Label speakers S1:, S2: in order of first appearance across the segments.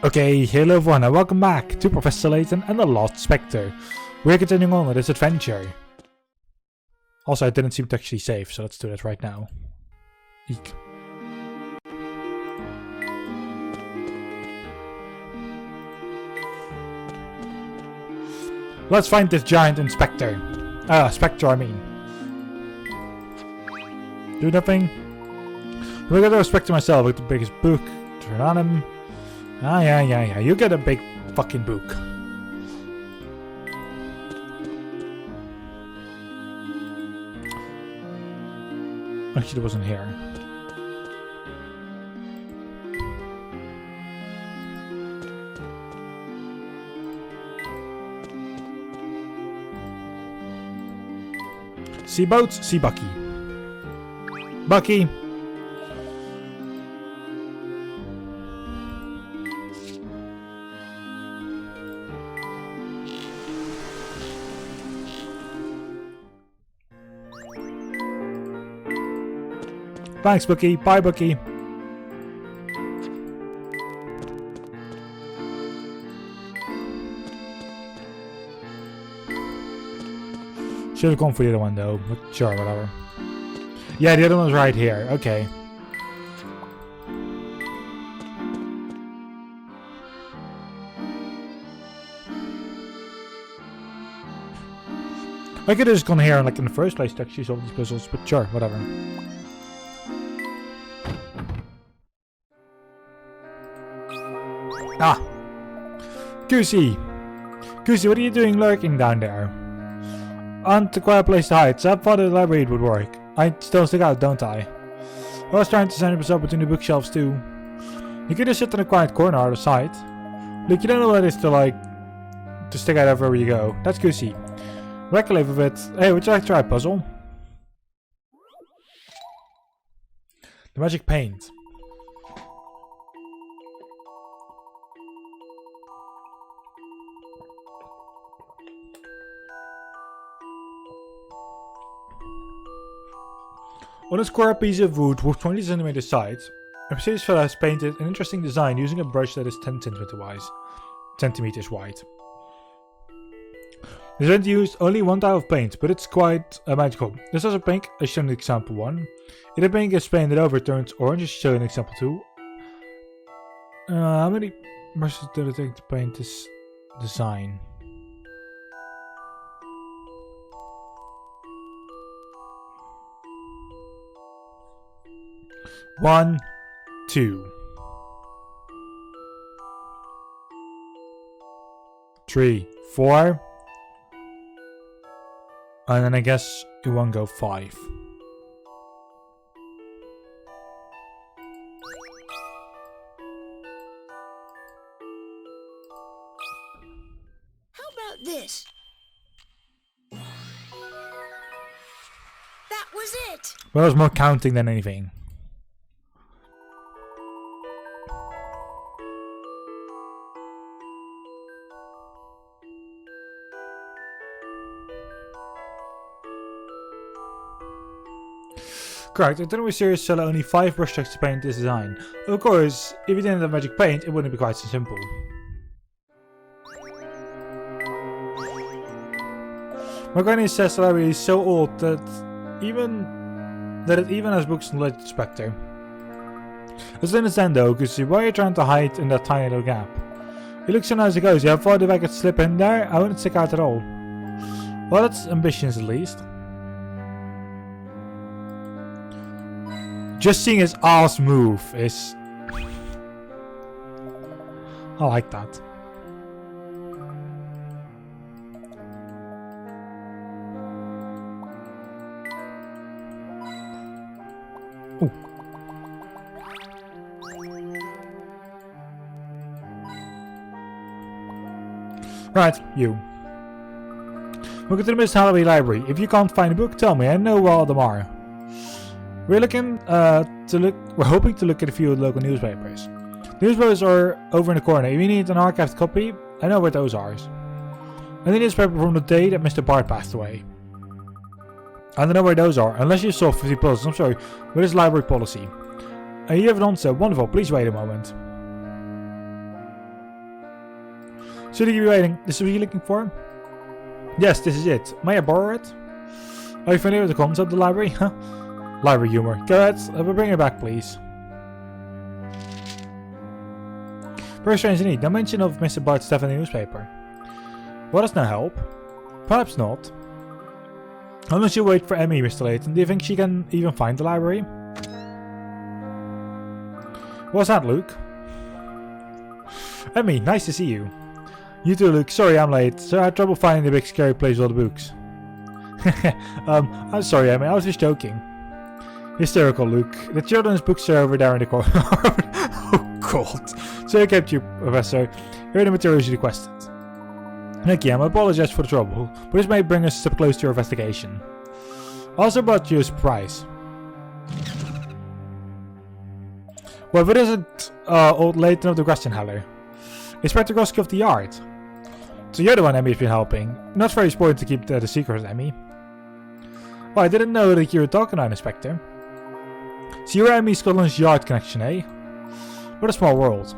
S1: Okay, hello everyone and welcome back to Professor Layton and the Lost Specter. We're continuing on with this adventure. Also, I didn't seem to actually save, so let's do that right now. Eek. Let's find this giant Specter. Spectre, I mean. Do nothing. Look at the Spectre myself with the biggest book. Turn on him. Yeah. You get a big fucking book. Actually, it wasn't here. See boats, see Bucky. Bucky! Thanks, Bucky. Bye, Bucky. Should have gone for the other one though, but sure, whatever. Yeah, the other one's right here. Okay. I could have just gone here like in the first place to actually solve these puzzles, but sure, whatever. Ah! Goosey! Goosey, what are you doing lurking down there? On the quiet place to hide, so I thought the library would work. I still stick out, don't I? I was trying to send myself between the bookshelves too. You could just sit in a quiet corner out of sight. Look, you don't know what it is to stick out everywhere you go. That's Goosey. Recollect a bit. Hey, would you like to try a puzzle? The magic paint. On a square piece of wood with 20 cm sides, a mysterious fellow has painted an interesting design using a brush that is 10 centimeters wide. The design used only one type of paint, but it's quite magical. This is a pink, as shown in example 1. If the pink is painted over, it turns orange, as shown in example 2. How many brushes did it take to paint this design? One, 2, 3, 4, and then I guess it won't go 5.
S2: How about this? That was it.
S1: Well, it was more counting than anything. Correct, I don't know serious sell only 5 brush strokes to paint this design. Of course, if you didn't have magic paint, it wouldn't be quite so simple. My granny says the library is so old that it even has books related to Specter. Let's understand though, because why are you trying to hide in that tiny little gap? It looks so nice and cozy. I thought if I could slip in there, I wouldn't stick out at all. Well, that's ambitious at least. Just seeing his ass move is... I like that. Ooh. Right, you. Welcome to the Miss Halloween Library. If you can't find a book, tell me. I know all them are. We're hoping to look at a few local newspapers. The newspapers are over in the corner. If you need an archived copy, I know where those are. And the newspaper from the day that Mr. Bart passed away. I don't know where those are, unless you saw 50 puzzles. I'm sorry, what is library policy? You have done so. Wonderful, please wait a moment. Should you be waiting? This is what you're looking for? Yes, this is it. May I borrow it? Are you familiar with the concept of the library? Huh? Library humor. Go ahead, bring it back, please. Very strange indeed. No mention of Mr. Bart's death in the newspaper. Will this not help? Perhaps not. Unless you wait for Emmy, Mr. Layton. Do you think she can even find the library? What's that, Luke? Emmy, nice to see you. You too, Luke. Sorry I'm late. So I had trouble finding the big scary place with all the books. I'm sorry, Emmy. I was just joking. Hysterical, Luke. The children's books are over there in the corner. Oh, God. So I kept you, Professor. Here are the materials you requested. Thank you, I apologize for the trouble, but this may bring us a step closer to your investigation. I also brought you a surprise. Well, if it isn't old Layton of the Question Heller. Inspector Goski of the Yard. So you're the one Emmy's been helping. Not very important to keep the secret, Emmy. Oh, I didn't know that you were talking about Inspector. So you're Emmy's Scotland's Yard connection, eh? What a small world.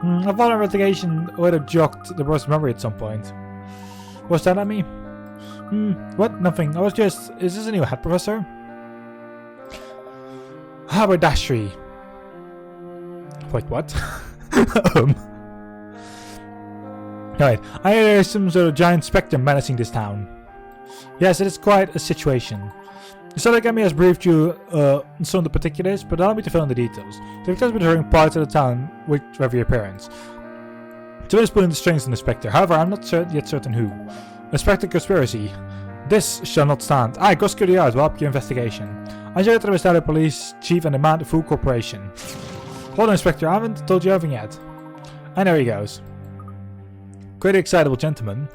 S1: I thought our investigation would have jogged the boy's memory at some point. What's that, Emmy? What? Nothing. I was just... Is this a new hat, Professor? Haberdashery. Wait, what? Alright, I hear there's some sort of giant specter menacing this town. Yes, it is quite a situation. It sounds like Emmy has briefed you on some of the particulars, but allow me to fill in the details. The victim has been hearing parts of the town with every appearance. So it is pulling the strings in the Spectre. However, I'm not yet certain who. A Spectre conspiracy. This shall not stand. I, Goski of the Yard, will help your investigation. I shall to the police chief and demand a full cooperation. Hold on, Inspector, I haven't told you everything yet. And there he goes. Quite an excitable gentleman.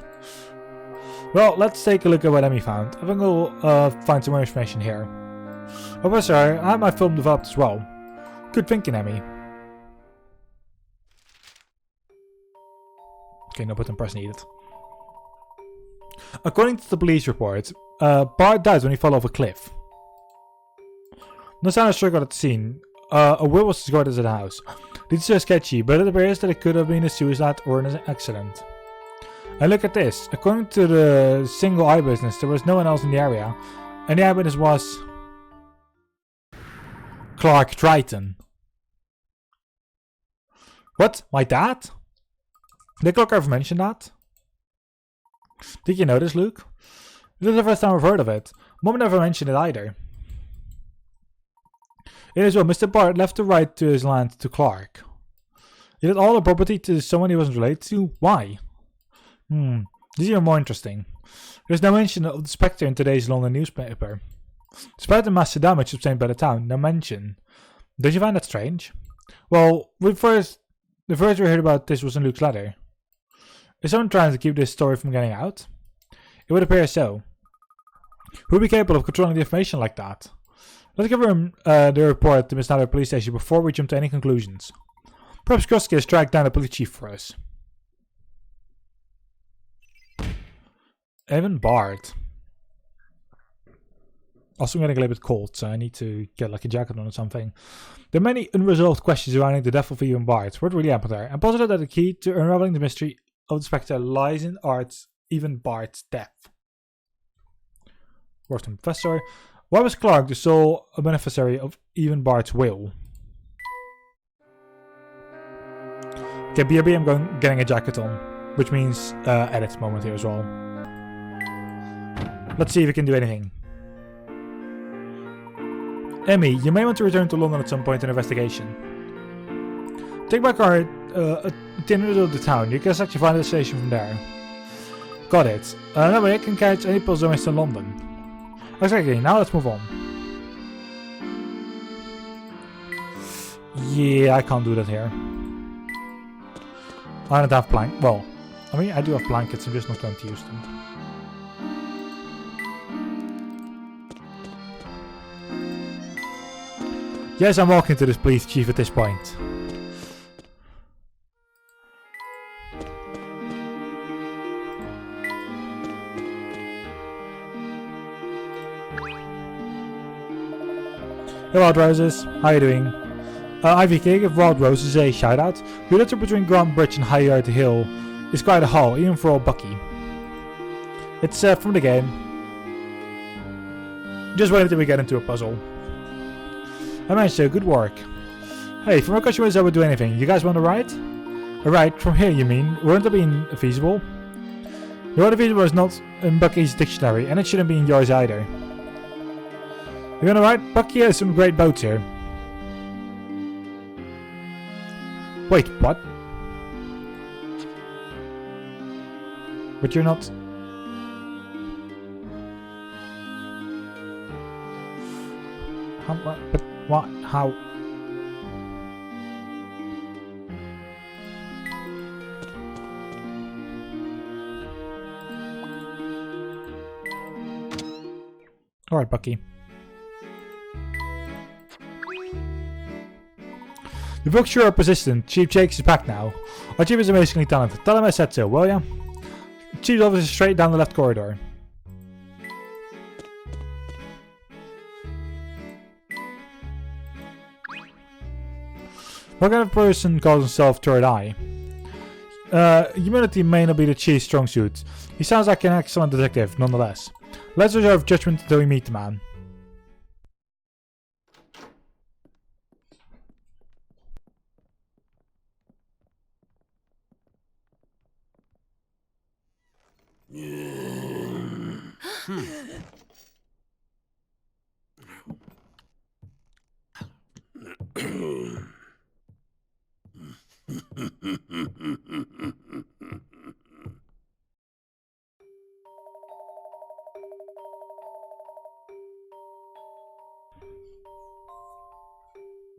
S1: Well, let's take a look at what Emmy found. I think we'll find some more information here. Oh, sorry, I have my film developed as well. Good thinking, Emmy. Okay, no button press needed. According to the police report, Bart died when he fell off a cliff. No sign of struggle at the scene. A will was discovered at the house. These are sketchy, but it appears that it could have been a suicide or an accident. And look at this. According to the single eyewitness, there was no one else in the area. And the eyewitness was... Clark Triton. What? My dad? Did Clark ever mention that? Did you notice, Luke? This is the first time I've heard of it. Mom never mentioned it either. It is well, Mr. Bart left the right to his land to Clark. He did all the property to someone he wasn't related to? Why? This is even more interesting. There's no mention of the Spectre in today's London newspaper. Despite the massive damage sustained by the town, no mention. Don't you find that strange? Well, the first we heard about this was in Luke's letter. Is someone trying to keep this story from getting out? It would appear so. Who would be capable of controlling the information like that? Let's give him the report to Miss Nader police station before we jump to any conclusions. Perhaps Goski has tracked down the police chief for us. Even Bart. Also, I'm getting a little bit cold, so I need to get like a jacket on or something. There are many unresolved questions surrounding the death of Even Bart. What really happened there? I'm positive that the key to unraveling the mystery of the Spectre lies in Even Bart's death. Word from Professor. Why was Clark the sole beneficiary of Even Bart's will? Okay, BRB, I'm getting a jacket on, which means edit moment here as well. Let's see if we can do anything. Emmy, you may want to return to London at some point in investigation. Take my car at of the town. You can actually find the station from there. Got it. That way I can catch any pulse in London. Exactly, now let's move on. Yeah, I can't do that here. I don't have blankets. Well, I mean, I do have blankets, I'm just not going to use them. Yes, I'm walking to this police chief at this point. Hey Wild Roses, how you doing? IVK, give Wild Roses a shout out. You litter between Grand Bridge and High Yard Hill is quite a haul, even for old Bucky. It's from the game. Just wait until we get into a puzzle. I managed to, good work. Hey, from our customers I would do anything. You guys want a ride? A ride? From here you mean? Wouldn't that be feasible? The word feasible is not in Bucky's dictionary, and it shouldn't be in yours either. You wanna ride? Bucky has some great boats here. Wait, what? But you're not... But what? How? Alright, Bucky. The folks sure are persistent. Chief Jakes is back now. Our chief is amazingly talented. Tell him I said so, will ya? Chief's office is straight down the left corridor. What kind of person calls himself Third Eye? Humility may not be the chief's strong suit. He sounds like an excellent detective, nonetheless. Let's reserve judgment until we meet the man.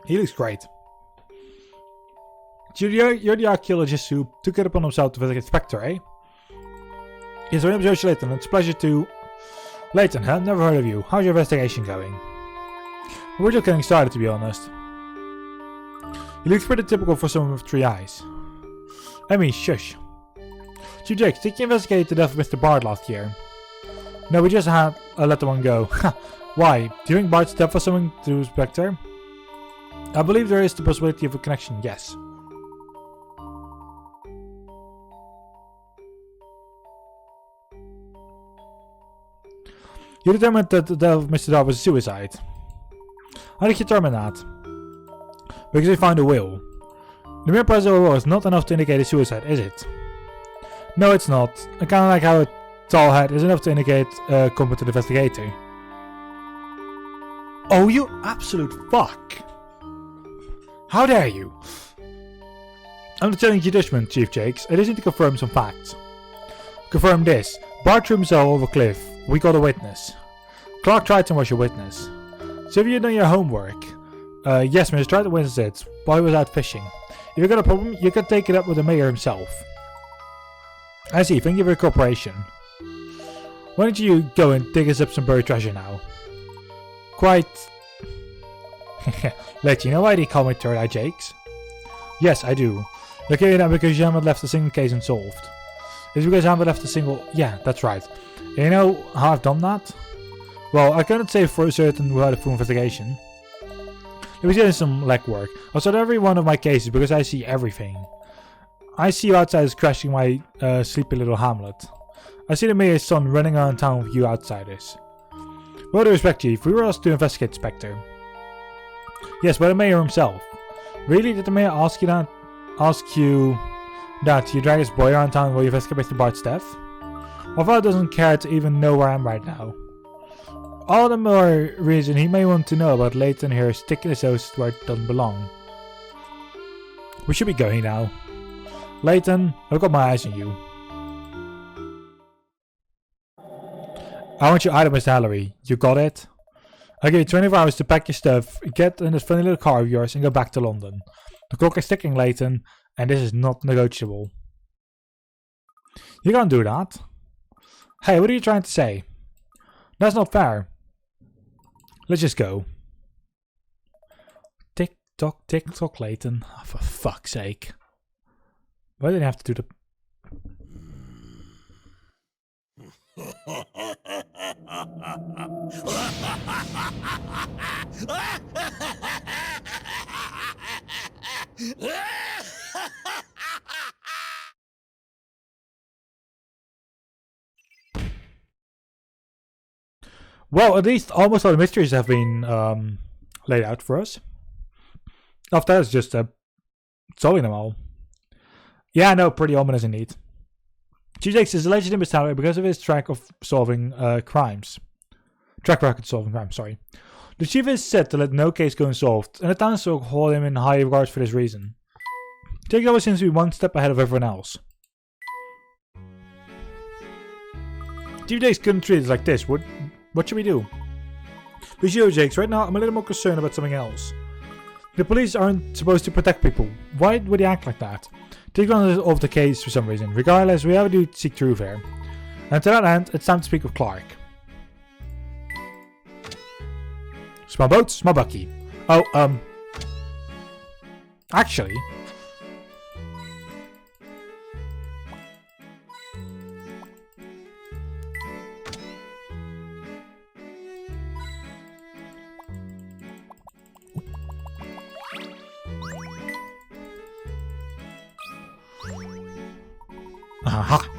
S1: He looks great. You're the archaeologist who took it upon himself to visit Specter, eh? Yes, my name is Layton. It's a pleasure to... Layton, huh? Never heard of you. How's your investigation going? We're just getting started, to be honest. He looks pretty typical for someone with 3 eyes. I mean, shush. Chief Jakes, did you investigate the death of Mr. Bard last year? No, we just had let the one go. Why? Do you think Bard's death was something to do with Specter? I believe there is the possibility of a connection, yes. You determined that the death of Mr. Bard was a suicide. How did you determine that? Because we found a will. The mere presence of a will is not enough to indicate a suicide, is it? No, it's not. Kinda like how a tall head is enough to indicate a competent investigator. Oh, you absolute fuck! How dare you? I'm telling you judgment, Chief Jakes. I just need to confirm some facts. Confirm this. Bard threw himself over a cliff. We got a witness. Clark Triton was your witness. So have you done your homework? Yes, Mr. Triton witnessed it. While he was out fishing. If you got a problem, you can take it up with the mayor himself. I see. Thank you for your cooperation. Why don't you go and dig us up some buried treasure now? Quite... Let you know why they call me Third Eye Jakes? Yes, I do. Okay, now because you haven't left a single case unsolved. It's because I haven't left a single... Yeah, that's right. And you know how I've done that? Well, I cannot say for certain without a full investigation. Let me do some legwork. I'll start every one of my cases because I see everything. I see you outsiders crashing my sleepy little hamlet. I see the mayor's son running around town with you outsiders. With all due respect, Chief, we were asked to investigate Specter. Yes, by the mayor himself. Really? Did the mayor ask you that? Ask you that you drag his boy around town while you investigate Mr. Bard's death? My father doesn't care to even know where I am right now. All the more reason he may want to know about Layton here sticking his nose where it doesn't belong. We should be going now. Layton, I've got my eyes on you. I want your item, Mr. Hallery. You got it? I'll give you 24 hours to pack your stuff, get in this funny little car of yours and go back to London. The clock is ticking, Layton, and this is not negotiable. You can't do that. Hey, what are you trying to say? That's not fair. Let's just go. Tick tock, Layton. Oh, for fuck's sake. Why did I have to do the... Well, at least almost all the mysteries have been laid out for us. After that, it's just solving them all. Yeah, no, pretty ominous indeed. G-Jakes is alleged in this tower because of his track record solving crimes. Sorry. The chief is said to let no case go unsolved, and the townsfolk hold him in high regard for this reason. Jake always seems to be one step ahead of everyone else. G-Jakes couldn't treat us like this. What should we do? With you, Jakes, right now I'm a little more concerned about something else. The police aren't supposed to protect people. Why would they act like that? Take one of the case for some reason. Regardless, we have a duty to seek truth here. And to that end, it's time to speak with Clark. Small boat, small bucky. Oh, actually... Aha!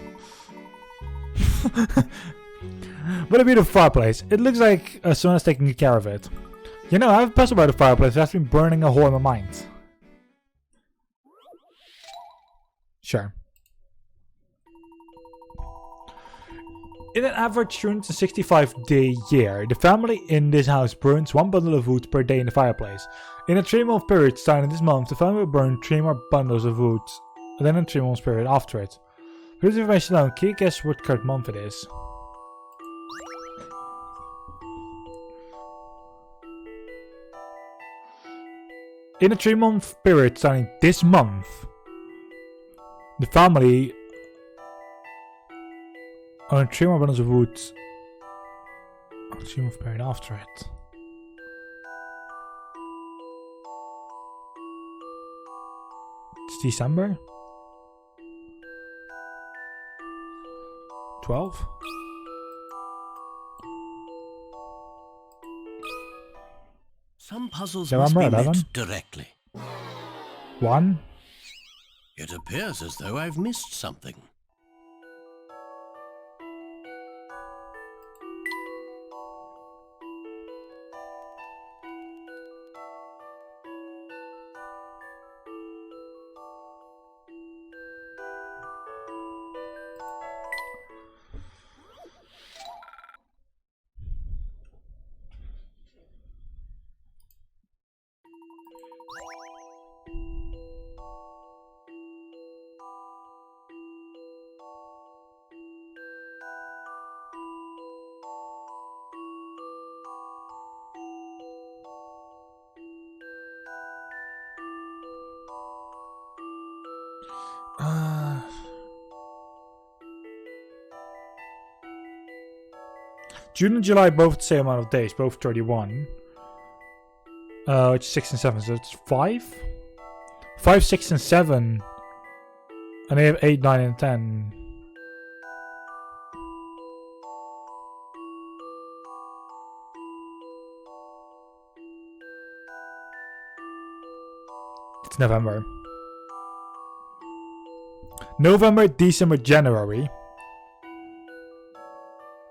S1: What a beautiful fireplace. It looks like someone's taking good care of it. You know, I have a puzzle about the fireplace that's been burning a hole in my mind. Sure. In an average 365-day year, the family in this house burns 1 bundle of wood per day in the fireplace. In a 3-month period starting this month, the family will burn 3 more bundles of wood, and then a 3-month period after it. For this information alone, can you guess what current month it is? In a 3-month period starting this month, the family on 3 more bundles of wood on a 3-month period after it. It's December? 12?
S2: Some puzzles
S1: November
S2: must be
S1: 11?
S2: met directly.
S1: 1?
S2: It appears as though I've missed something.
S1: June and July both the same amount of days, both 31. It's 6 and 7, so it's 5? 5, 6, and 7. And they have 8, 9, and 10. It's November. November, December, January.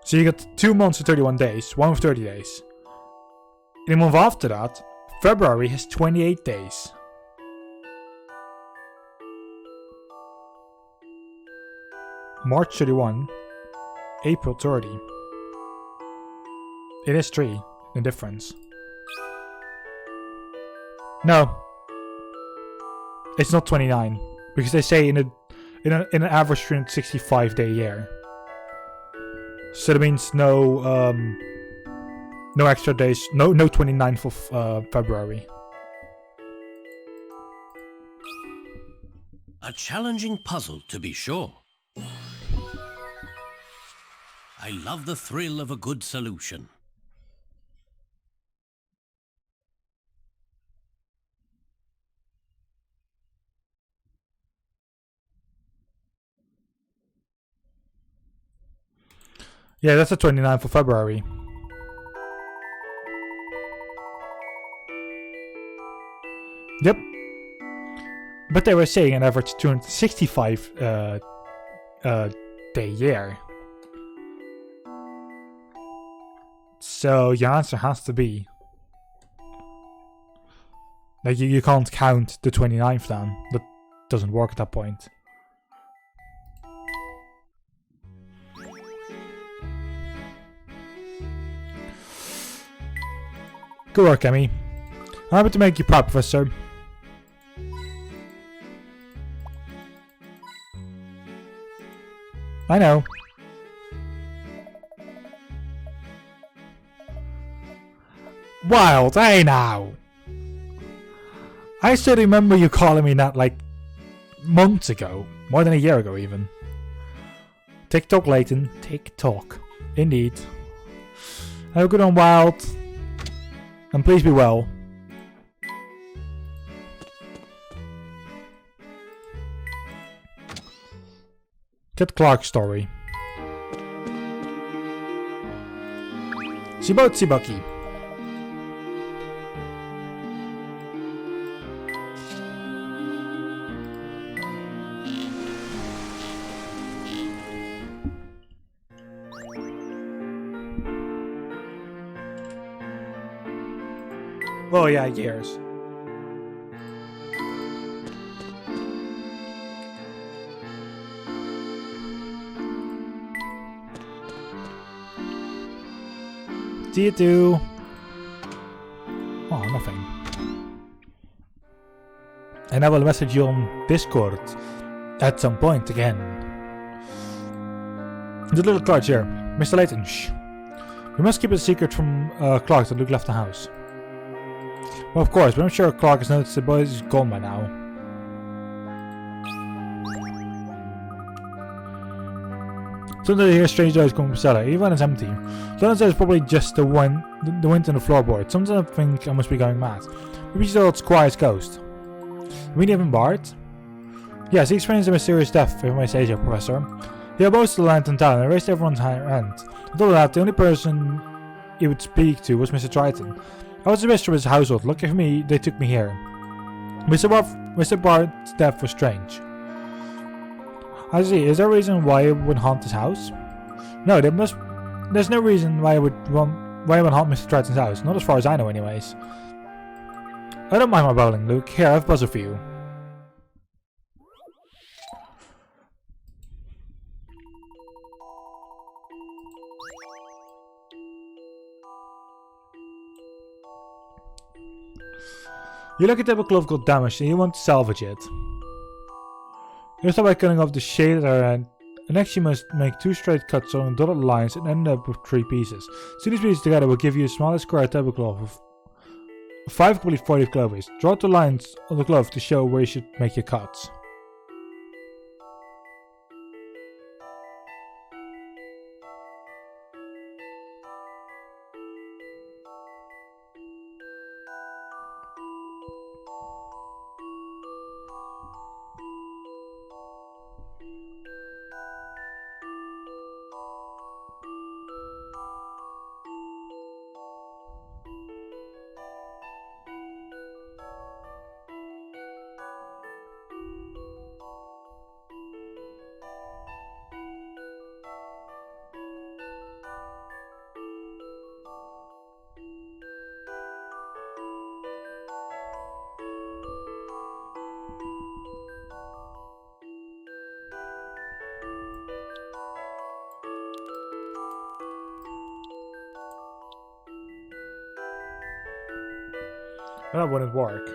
S1: So you got 2 months of 31 days, 1 of 30 days. In the month after that, February has 28 days. March 31, April 30. It is 3, the difference. No, it's not 29, because they say in an average 365-day year. So that means no extra days, no 29th of February.
S2: A challenging puzzle, to be sure. I love the thrill of a good solution.
S1: Yeah, that's the 29th of February. Yep. But they were saying an average 265 day year. So your answer has to be... Like you can't count the 29th down. That doesn't work at that point. Good work, Emmy. I'm happy to make you proud, Professor. I know. Wild, hey now! I still remember you calling me that like months ago. More than a year ago even. TikTok, Layton. TikTok. Indeed. Have a good one, Wild. And please be well. Get Clark's story. Sibotsi-Bucky. Oh yeah, years. Do you do? Oh, nothing. And I will message you on Discord at some point again. The little Clark here. Mr. Layton, shh. We must keep it a secret from Clark that Luke left the house. Well, of course, but I'm sure Clark has noticed the boy is gone by now. Sometimes I hear strange noise coming from the cellar, even when it's empty. Sometimes it's probably just the wind in the floorboard. Sometimes I think I must be going mad. Maybe she thought it's Squire's ghost. We need him Bart? Yes, he experienced a mysterious death, if I may say so, Professor. He had most of the land in town and erased everyone's hand. Other than that, the only person he would speak to was Mr. Triton. I was the mistress of his household. Lucky for me, they took me here. Mr. Bart's death was strange. I see. Is there a reason why I would haunt this house? No, there's no reason why I would haunt Mr. Triton's house. Not as far as I know, anyways. I don't mind my bowling, Luke. Here, I have a puzzle for you. You look at the glove got damaged and you want to salvage it. You start by cutting off the shaded end, and next you must make 2 straight cuts on dotted lines and end up with 3 pieces. So these pieces together will give you a smaller square tablecloth of 5 complete 40 clovers. Draw 2 lines on the glove to show where you should make your cuts. That wouldn't work.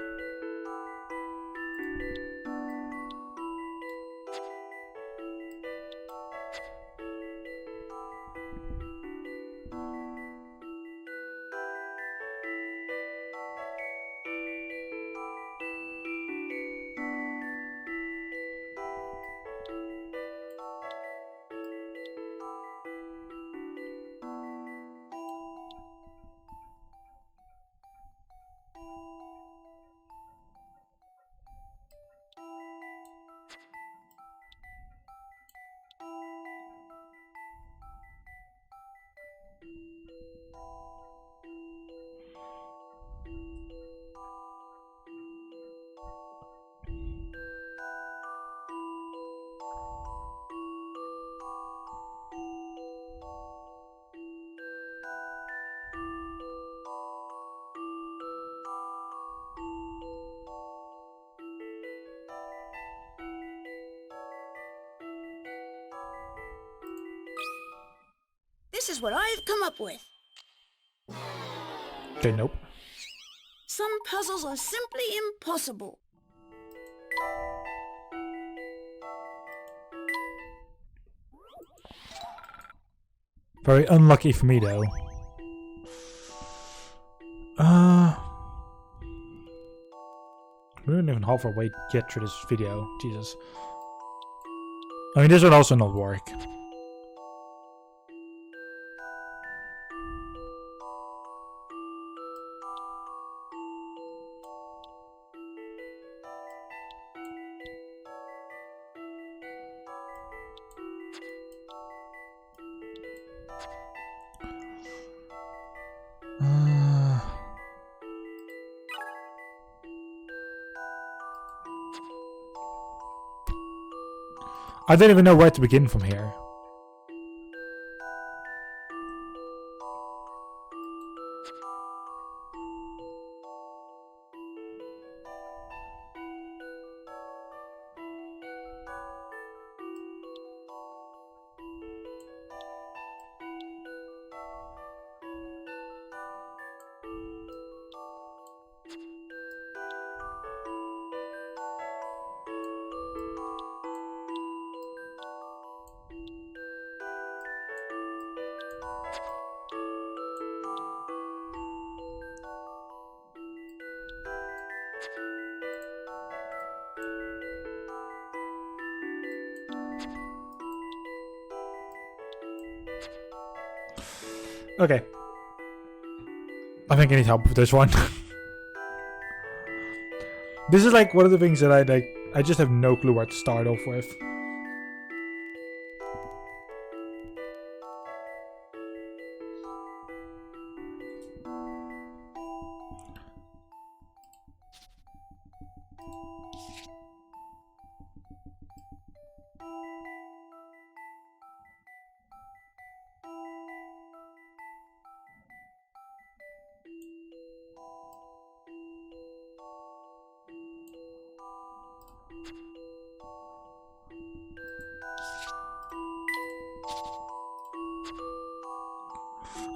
S3: This is what I've come up with.
S1: Okay, nope.
S3: Some puzzles are simply impossible.
S1: Very unlucky for me though. We don't even halfway yet through this video. Jesus. I mean, this would also not work. I don't even know where to begin from here. Okay. I think I need help with this one. This is like one of the things that I just have no clue where to start off with.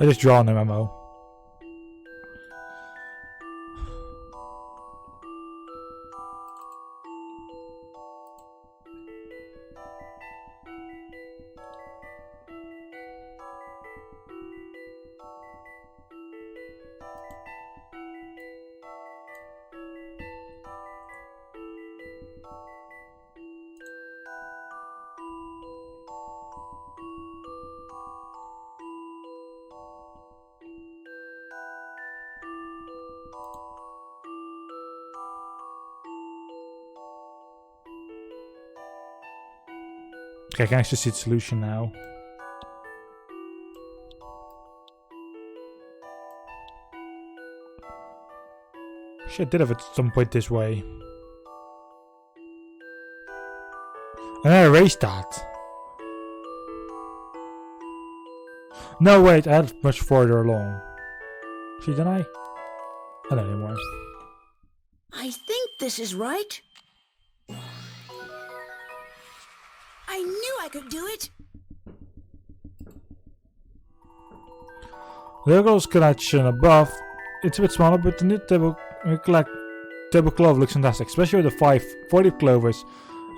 S1: I just draw an MMO. Okay, I can actually see the solution now. Shit, I did have it at some point this way. And I erased that. No, wait, I had it much further along. See, didn't I? I don't anymore.
S3: I think this is right. I knew I could do it.
S1: The Logos collection above, it's a bit smaller, but the new tablecloth looks fantastic, especially with the 40 clovers.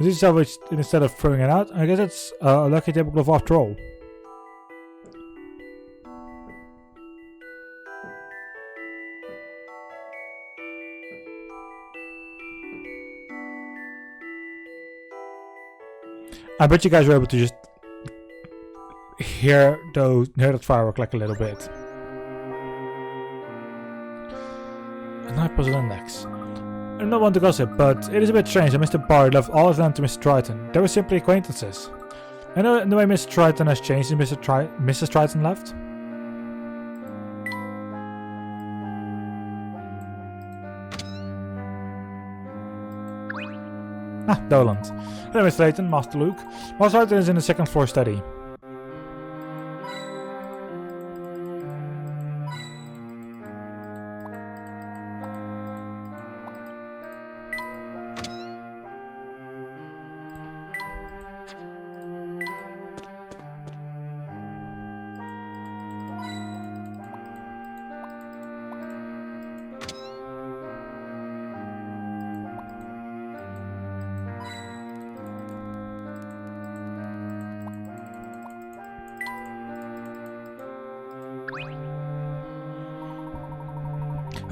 S1: This is salvaged instead of throwing it out. I guess it's a lucky tablecloth after all. I bet you guys were able to just hear that firework like a little bit. A night puzzle index. I don't want to gossip, but it is a bit strange that Mr. Bard left all of them to Mr. Triton. They were simply acquaintances. I know the way Mr. Triton has changed since Mrs. Triton left. Ah, Doland. Hello, Mr. Layton, Master Luke. Master Layton is in the second floor study.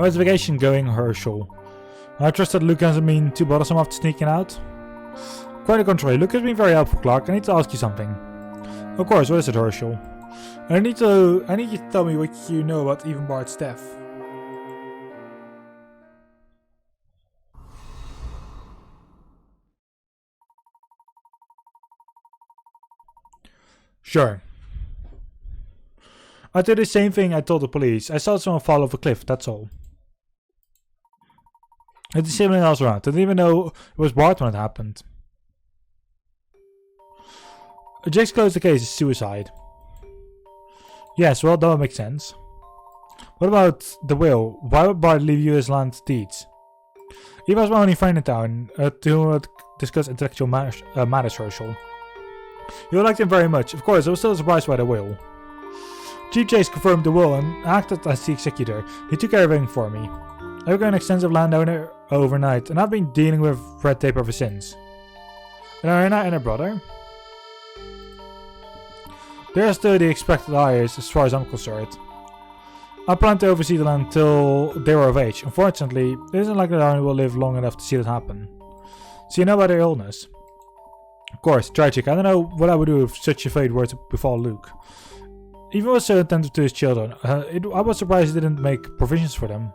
S1: How's the vacation going, Herschel? I trust that Luke hasn't been too bothersome after sneaking out. Quite the contrary, Luke has been very helpful, Clark. I need to ask you something. Of course, what is it, Herschel? I need you to tell me what you know about even Bart's death. Sure. I did the same thing I told the police. I saw someone fall off a cliff, that's all. I didn't see anyone else around. I didn't even know it was Bart when it happened. Jake's closed the case as suicide. Yes, well, that would make sense. What about the will? Why would Bart leave you his land deeds? He was my only friend in town to discuss intellectual matters, Herschel. You liked him very much. Of course, I was still surprised by the will. Chief Chase confirmed the will and acted as the executor. He took care of everything for me. I became an extensive landowner overnight, and I've been dealing with red tape ever since. And Arena and her brother? They're still the expected heirs as far as I'm concerned. I plan to oversee the land until they were of age. Unfortunately, it isn't likely that Arnie will live long enough to see that happen. So you know about their illness? Of course, tragic. I don't know what I would do if such a fate were to befall Luke. Even was so attentive to his children, I was surprised he didn't make provisions for them.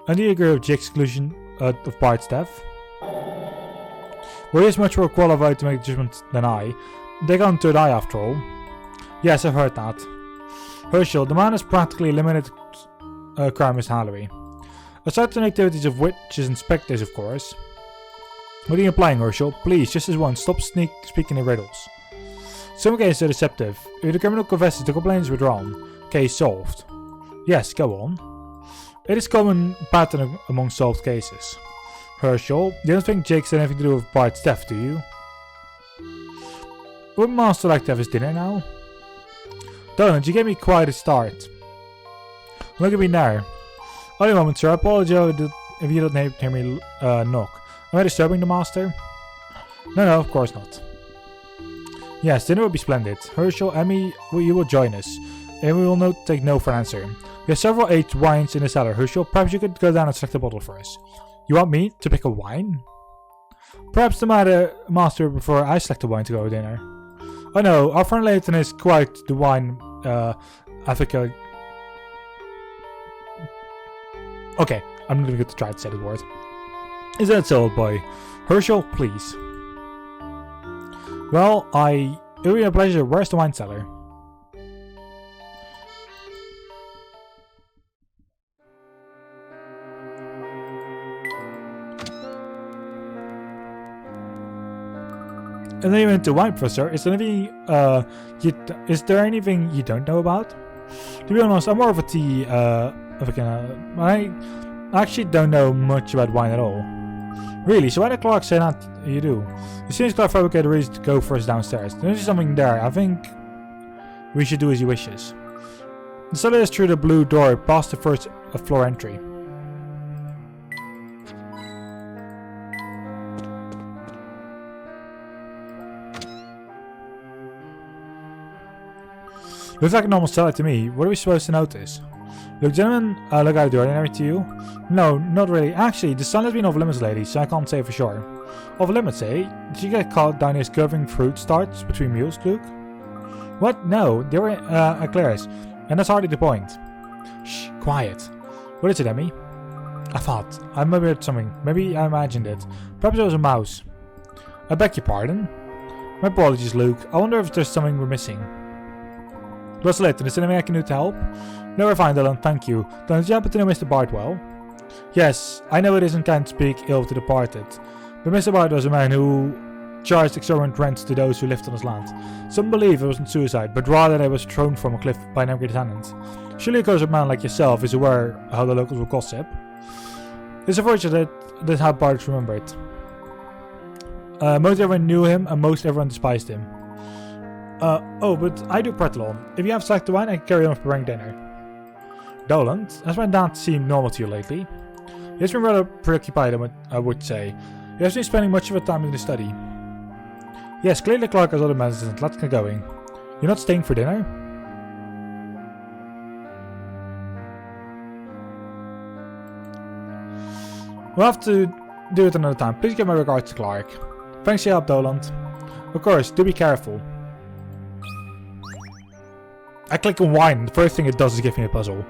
S1: And do you agree with Jake's conclusion of Bart's death? Well, he is much more qualified to make judgment than I. They got him to die after all. Yes, I've heard that. Herschel, the man has practically eliminated crime as Halloween. Aside from the activities of witches and specters, of course. What are you implying, Herschel? Please, just as once, stop speaking in riddles. Some cases are deceptive. If the criminal confesses, the complaint is withdrawn. Case solved. Yes, go on. It is a common pattern among solved cases. Herschel, you don't think Jake had anything to do with Bart's death, do you? Would Master like to have his dinner now? Donald, you gave me quite a start. Look at me now. Only a moment, sir. I apologize if you don't hear me knock. Am I disturbing the Master? No, of course not. Yes, dinner would be splendid. Herschel, Emmy, you will join us. And we will take no for an answer. We have several aged wines in the cellar. Herschel, perhaps you could go down and select a bottle for us. You want me to pick a wine? Perhaps the Master would prefer I select a wine to go with dinner. Oh no, our friend Layton is quite the wine advocate. Okay, I'm not even going to try to say the word. Is that so, old boy? Herschel, please. Well, it will be a pleasure. Where's the wine cellar? And then you went to wine, Professor. Is there anything you don't know about? To be honest, I'm more of a tea advocate. I actually don't know much about wine at all. Really? So why did Clark say that you do? It seems Clark fabricated a reason to go for us downstairs. There's something there. I think we should do as he wishes. The cellar is through the blue door past the first floor entry. Looks like a normal cellar to me. What are we supposed to notice? Look, gentlemen, look out the ordinary to you? No, not really. Actually, the sun has been off limits lately, so I can't say for sure. Off limits, eh? Did you get caught down here curving fruit starts between meals, Luke? What? No, they were eclairs, and that's hardly the point. Shh, quiet. What is it, Emmy? I thought. I maybe heard something. Maybe I imagined it. Perhaps it was a mouse. I beg your pardon? My apologies, Luke. I wonder if there's something we're missing. What's Layton? Is there anything I can do to help? No, we're fine, Dylan. Thank you. Dylan, did you happen to know Mr. Bart well? Yes, I know it isn't kind to speak ill of the departed, but Mr. Bart was a man who charged exorbitant rents to those who lived on his land. Some believe it wasn't suicide, but rather that it was thrown from a cliff by an angry tenant. Surely a cursed man like yourself is aware how the locals will gossip. It's unfortunate that's how Bart remembered. Most everyone knew him, and most everyone despised him. Oh, but I do prattle on. If you have selected wine, I can carry on with preparing dinner. Doland, has my dad seemed normal to you lately? He has been rather preoccupied, I would say. He has been spending much of his time in the study. Yes, clearly Clark has other medicines. Let's get going. You're not staying for dinner? We'll have to do it another time. Please give my regards to Clark. Thanks for your help, Doland. Of course, do be careful. I click on wine, and the first thing it does is give me a puzzle.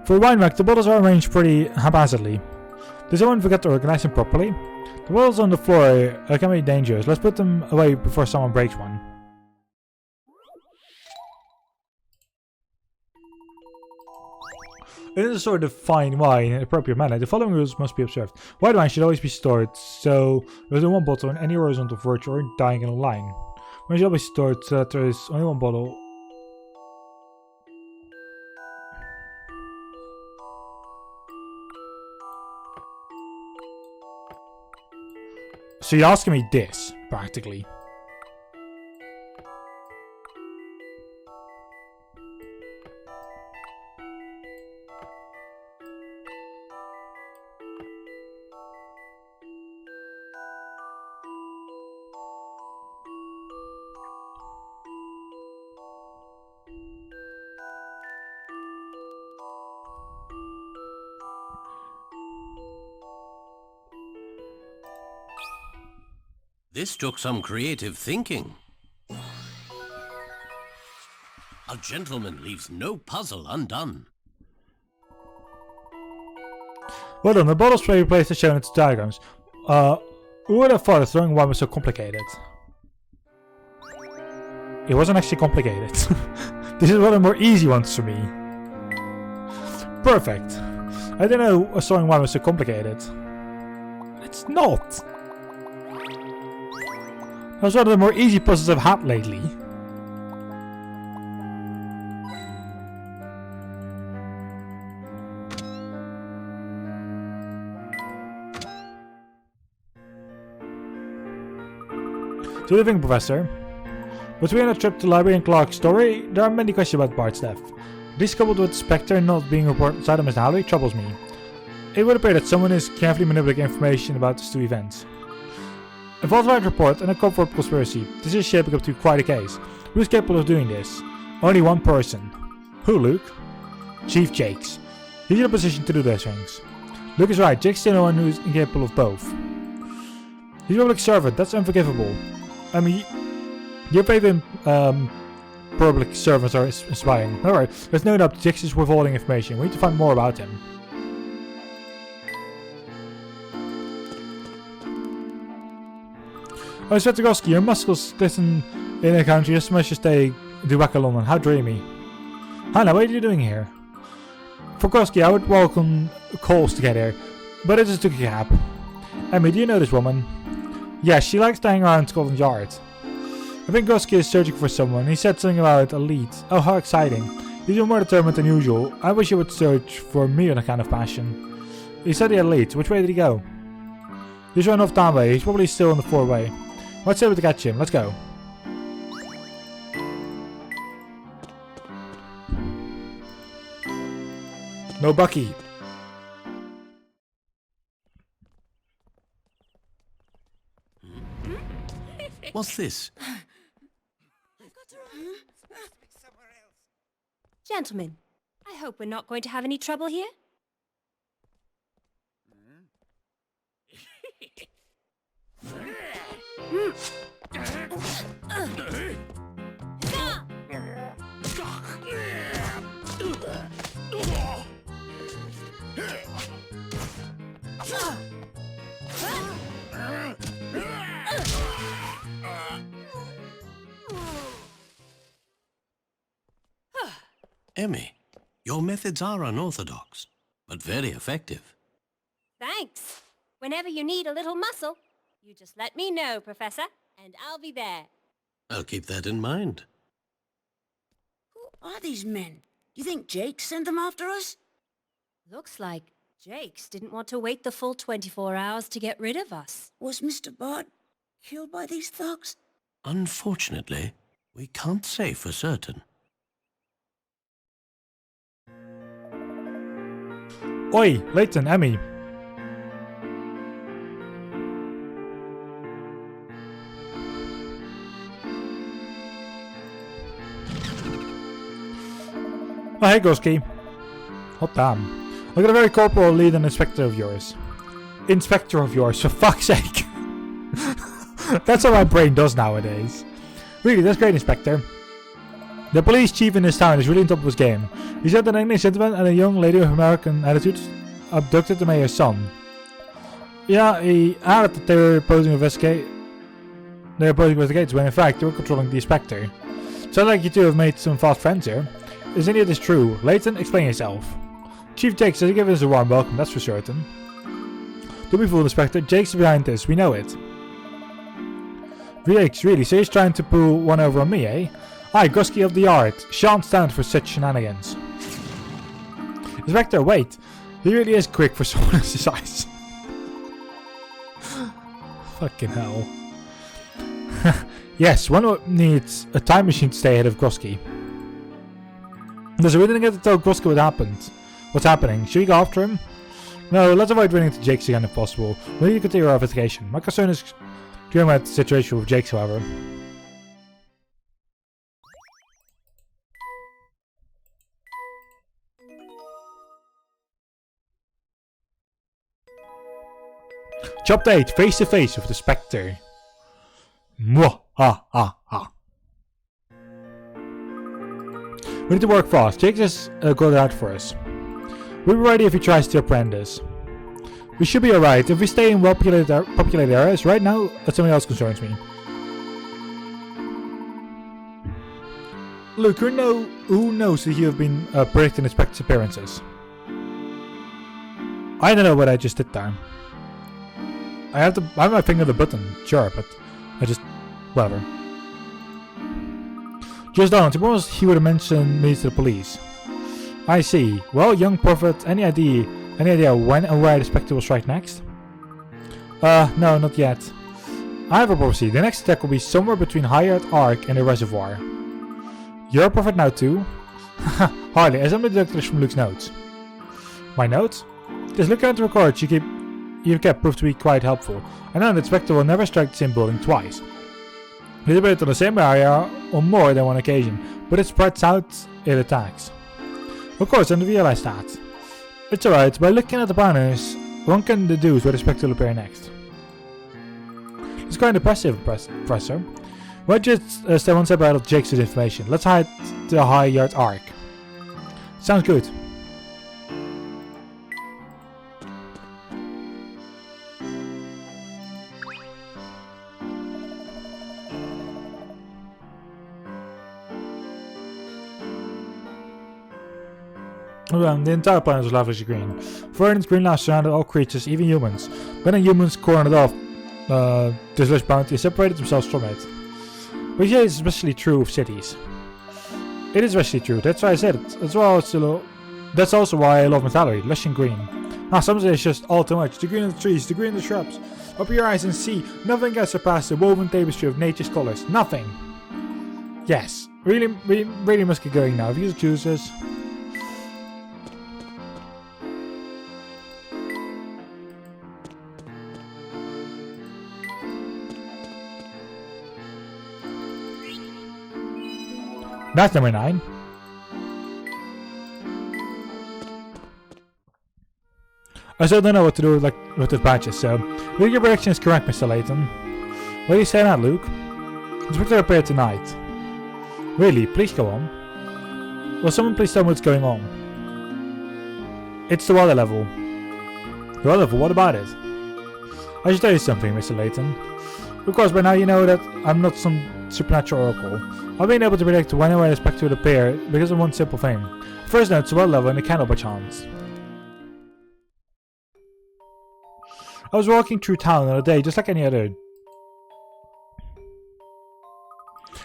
S1: For a wine rack, the bottles are arranged pretty haphazardly. Does anyone forget to organize them properly? The bottles on the floor can be dangerous. Let's put them away before someone breaks one. In order to store the fine wine in an appropriate manner, the following rules must be observed. White wine should always be stored so there is only one bottle in any horizontal, vertical, or diagonal line. Wine should always be stored so that there is only one bottle. So you're asking me this, practically.
S2: This took some creative thinking. A gentleman leaves no puzzle undone.
S1: Well done, the bottles may be placed as shown in its diagrams. Who would have thought that throwing wine was so complicated? It wasn't actually complicated. This is one of the more easy ones for me. Perfect. I didn't know throwing wine was so complicated. It's not. That was one of the more easy puzzles I've had lately. So what do you think, Professor? Between a trip to the library and Clark's story, there are many questions about Bart's death. This coupled with Specter not being reported inside of Mr. Howley troubles me. It would appear that someone is carefully manipulating information about these two events. A falsified report and a covert conspiracy. This is shaping up to be quite a case. Who is capable of doing this? Only one person. Who, Luke? Chief Jakes. He's in a position to do those things. Luke is right, Jake's the only one who is incapable of both. He's a public servant, that's unforgivable. I mean, your favorite public servants are spying. Alright, there's no doubt Jakes is withholding information. We need to find more about him. Oh, Svetogorski, your muscles glisten in a country just as much as they do back in London. How dreamy. Hannah, what are you doing here? For Gorski, I would welcome calls to get here, but it just took a cab. Emmy, do you know this woman? Yeah, she likes to hang around Scotland Yard. I think Gorski is searching for someone. He said something about a lead. Oh, how exciting. He's more determined than usual. I wish he would search for me with that kind of passion. He said he had leads. Which way did he go? He's running off that way. He's probably still in the 4-way. Let's see if we can catch him. Let's go. No Bucky.
S2: What's this?
S4: Gentlemen, I hope we're not going to have any trouble here.
S2: Emmy, your methods are unorthodox, but very effective.
S4: Thanks. Whenever you need a little muscle, you just let me know, Professor, and I'll be there.
S2: I'll keep that in mind.
S3: Who are these men? You think Jake sent them after us?
S4: Looks like Jakes didn't want to wait the full 24 hours to get rid of us.
S3: Was Mr. Bart killed by these thugs?
S2: Unfortunately, we can't say for certain.
S1: Oi, Layton, Emmy. Oh, hey, Goski. Hot damn. Look at a very corporal lead and inspector of yours. Inspector of yours, for fuck's sake. That's what my brain does nowadays. Really, that's great, Inspector. The police chief in this town is really on top of his game. He said that an English gentleman and a young lady of American attitudes abducted the mayor's son. Yeah, he added that they were opposing investigations when in fact they were controlling the Specter. Sounds like you two have made some fast friends here. Is any of this true? Layton, explain yourself. Chief Jake says he gave us a warm welcome, that's for certain. Don't be fooled, Inspector. Jake's behind this, we know it. Jakes, really? So he's trying to pull one over on me, eh? Aye, Gusky of the Art. Shan't stand for such shenanigans. Inspector, wait. He really is quick for someone his size. Fucking hell. Yes, one needs a time machine to stay ahead of Gusky. So we didn't get to tell Gusky what happened. What's happening? Should we go after him? No, let's avoid running into Jake's again if possible. We need to continue our investigation. My concern is dealing with the situation with Jake's, however. Chapter 8, face to face with the Specter. Mwah, ha, ha, ha. We need to work fast. Jake has got it out for us. We'll be ready if he tries to apprehend us. We should be alright if we stay in well-populated areas. Right now, something else concerns me. Look, who knows that you have been predicting the Spectre's appearances? I don't know what I just did there. I have my finger on the button, sure, but I just... whatever. Just don't. Suppose he would have mentioned me to the police. I see. Well, young prophet, any idea when and where the Spectre will strike next? No, not yet. I have a prophecy. The next attack will be somewhere between Hired Ark and the reservoir. You're a prophet now too? Hardly, as I'm deducted from Luke's notes. My notes? Just look at the records you've kept proved to be quite helpful. I know that Spectre will never strike the same building twice. It is built on the same area on more than one occasion, but it spreads out its attacks. Of course, I didn't realize that. It's alright, by looking at the banners, one can deduce where the Spectre will appear next. It's quite impressive, Professor. We'll just stay one step out of Jake's information. Let's hide the High Yard Arc. Sounds good. The entire planet was lavishly green. Verdant green light surrounded all creatures, even humans. When the humans cornered off this lush bounty, separated themselves from it. But yeah, it's especially true of cities. It is especially true, that's why I said it. That's also why I love Metallurgy, lush and green. Some say it's just all too much. The green of the trees, the green of the shrubs. Open your eyes and see, nothing can surpass the woven tapestry of nature's colors. Nothing! Yes, really must get going now. If you choose this. That's number 9. I still don't know what to do with the badges, so I think your prediction is correct, Mr. Layton. What do you say now, Luke? Inspector appeared tonight. Really? Please go on. Will someone please tell me what's going on? It's the water level. The water level? What about it? I should tell you something, Mr. Layton. Of course, by now you know that I'm not some supernatural oracle. I've been able to predict when and where the Spectre would appear because of one simple thing. First note, it's a water level and a candle by chance. I was walking through town the other day, just like any other.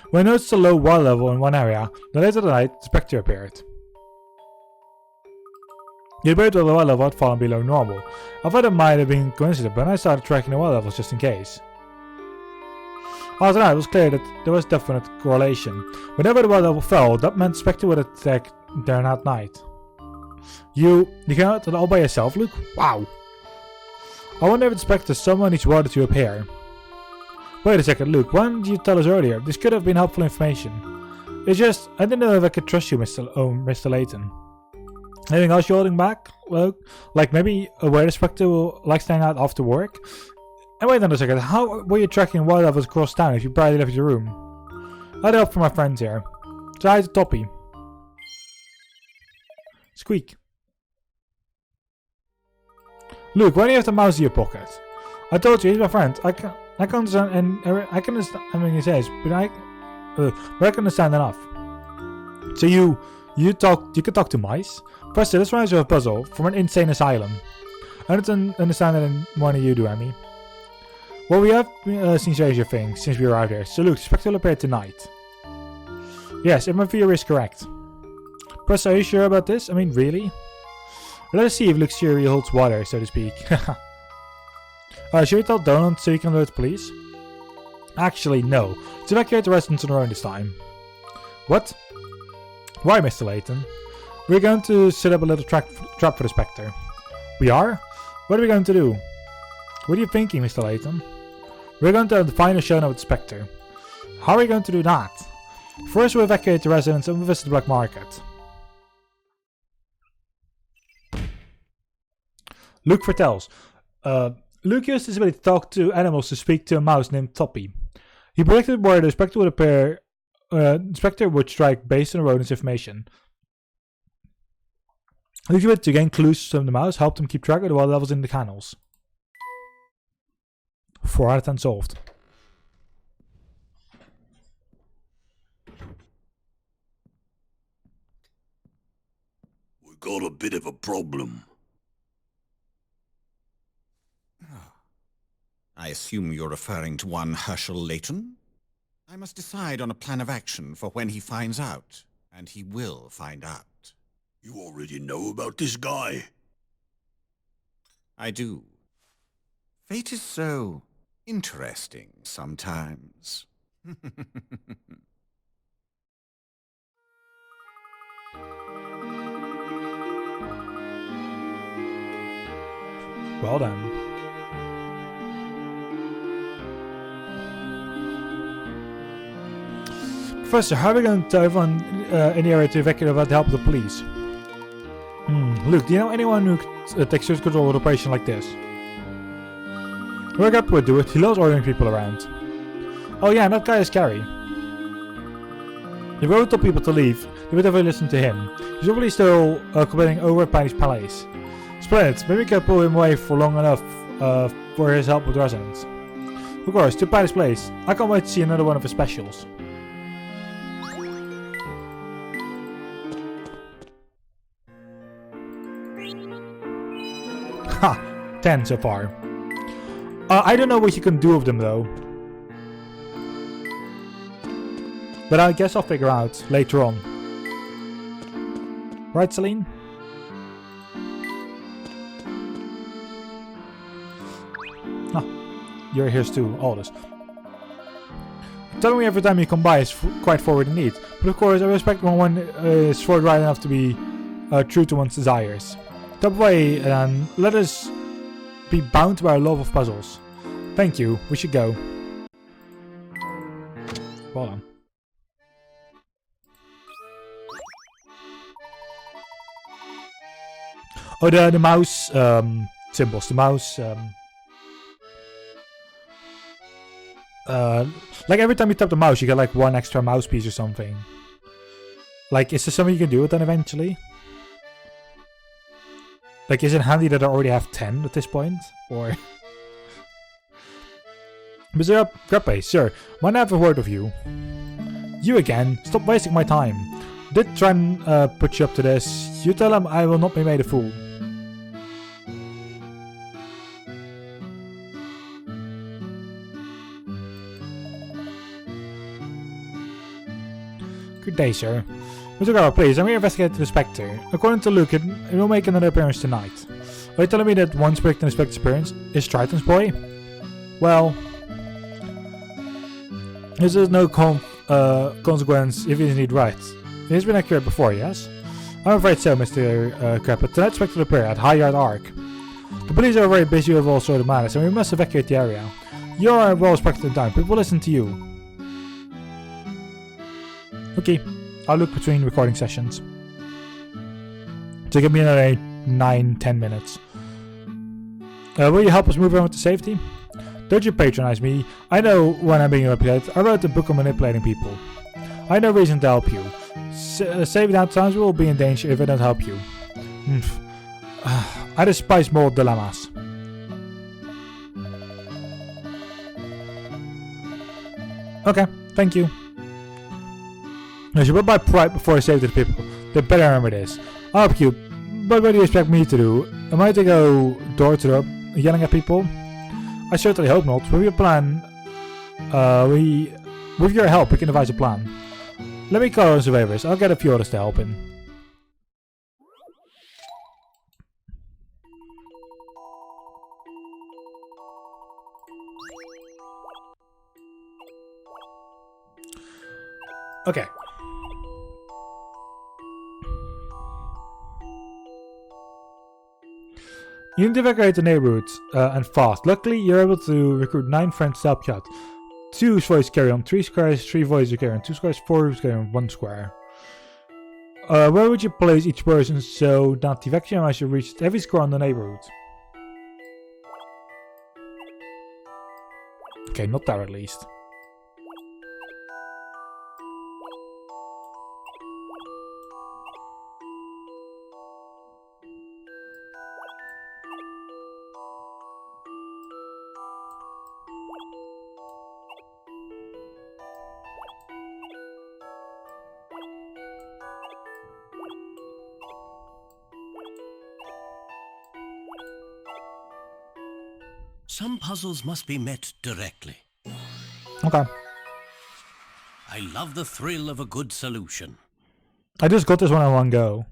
S1: When I noticed a low water level in one area, then later that night, the Spectre appeared. The appeared that the water level had fallen below normal. I thought it might have been coincidence, but then I started tracking the water levels just in case. After that, it was clear that there was definite correlation. Whenever the water level fell, that meant Spectre would attack there that night. You came out all by yourself, Luke? Wow! I wonder if the Spectre someone needs water to appear. Wait a second, Luke, why didn't you tell us earlier? This could have been helpful information. It's just, I didn't know if I could trust you, Mr. Layton. Anything else you're holding back? Well, like maybe where the Specter will like staying out after work? And wait on a second, how were you tracking wild levels across town if you barely left your room? I'd help from my friends here. So hi to Toppy. Squeak. Luke, why do you have the mouse in your pocket? I told you, he's my friend. I can understand, and I can understand everything he says, but I can understand enough. So you can talk to mice? First, this reminds me of a puzzle from an insane asylum. I don't understand that any more than you do, Emmy. Well, we have seen stranger things since we arrived here. So Luke, the Spectre will appear tonight. Yes, if my theory is correct. Professor, are you sure about this? I mean, really? Let us see if Luke's theory holds water, so to speak. Should we tell Donald so he can alert the police? Actually, no. Let's evacuate the residents on our own this time. What? Why, Mr. Layton? We're going to set up a little trap for the Spectre. We are? What are we going to do? What are you thinking, Mr. Layton? We're going to have the final showdown with the Spectre. How are we going to do that? First, we'll evacuate the residents and we'll visit the black market. Luke foretells. Luke used his ability to talk to animals to speak to a mouse named Toppy. He predicted where the Spectre would appear. The Spectre would strike based on the rodent's information. Luke's ability to gain clues from the mouse helped him keep track of the water levels in the canals. 4 out of 10 solved.
S2: We got a bit of a problem.
S5: I assume you're referring to one Herschel Layton? I must decide on a plan of action for when he finds out. And he will find out.
S2: You already know about this guy?
S5: I do. Fate is so interesting sometimes.
S1: Well done. Professor, how are we going to tell everyone in the area to evacuate without the help of the police? Luke, do you know anyone who takes serious control of an operation like this? Greg would do it. He loves ordering people around. Oh yeah, and that guy is scary. If we would tell people to leave, they would never listen to him. He's probably still complaining over at Penny's Palace. Splendid, maybe we can pull him away for long enough for his help with residents. Of course, to Penny's Place. I can't wait to see another one of his specials. Ha! 10 so far. I don't know what you can do with them though. But I guess I'll figure out later on. Right, Celine? You're here too, Aldous. Telling me every time you come by is quite forward indeed. But of course, I respect when one is forthright enough to be true to one's desires. Top way, and let us be bound by our love of puzzles. Thank you, we should go. Well done. Oh, the mouse symbols. The mouse. Like every time you tap the mouse, you get like one extra mouse piece or something. Like, is there something you can do with that eventually? Like, is it handy that I already have 10 at this point? Or... Mr. Grappe, sir, might I have a word with you? You again? Stop wasting my time. Did try and put you up to this. You tell him I will not be made a fool. Good day, sir. Mr. Garrett, please, I'm here investigating the Spectre. According to Luke, it will make another appearance tonight. Are you telling me that one predicting the Spectre's appearance is Triton's boy? Well, this is no consequence if he's indeed right. It has been accurate before, yes? I'm afraid so, Mr. Crab, but tonight's Spectre will appear at High Yard Arc. The police are very busy with all sorts of matters, and we must evacuate the area. You are well respected in time, people will listen to you. Okay, I'll look between recording sessions. So give me another 9-10 minutes. Will you help us move around to safety? Don't you patronize me. I know when I'm being manipulated. I wrote a book on manipulating people. I have no reason to help you. Saving out times we will be in danger if I don't help you. I despise moral dilemmas. Okay, thank you. I should put my pride before I save the people. They better remember this. I'll help you, but what do you expect me to do? Am I to go door to door yelling at people? I certainly hope not. With your plan, with your help, we can devise a plan. Let me call on survivors. I'll get a few others to help in. Okay. You need to evacuate the neighborhood, and fast. Luckily, you're able to recruit 9 friends to help you out. 2 voice carry on 3 squares, 3 voices carry on 2 squares, 4 voices carry on 1 square. Where would you place each person so that the evacuation should reach every square on the neighborhood? Okay, not there at least.
S2: Some puzzles must be met directly.
S1: Okay.
S2: I love the thrill of a good solution.
S1: I just got this one in one go.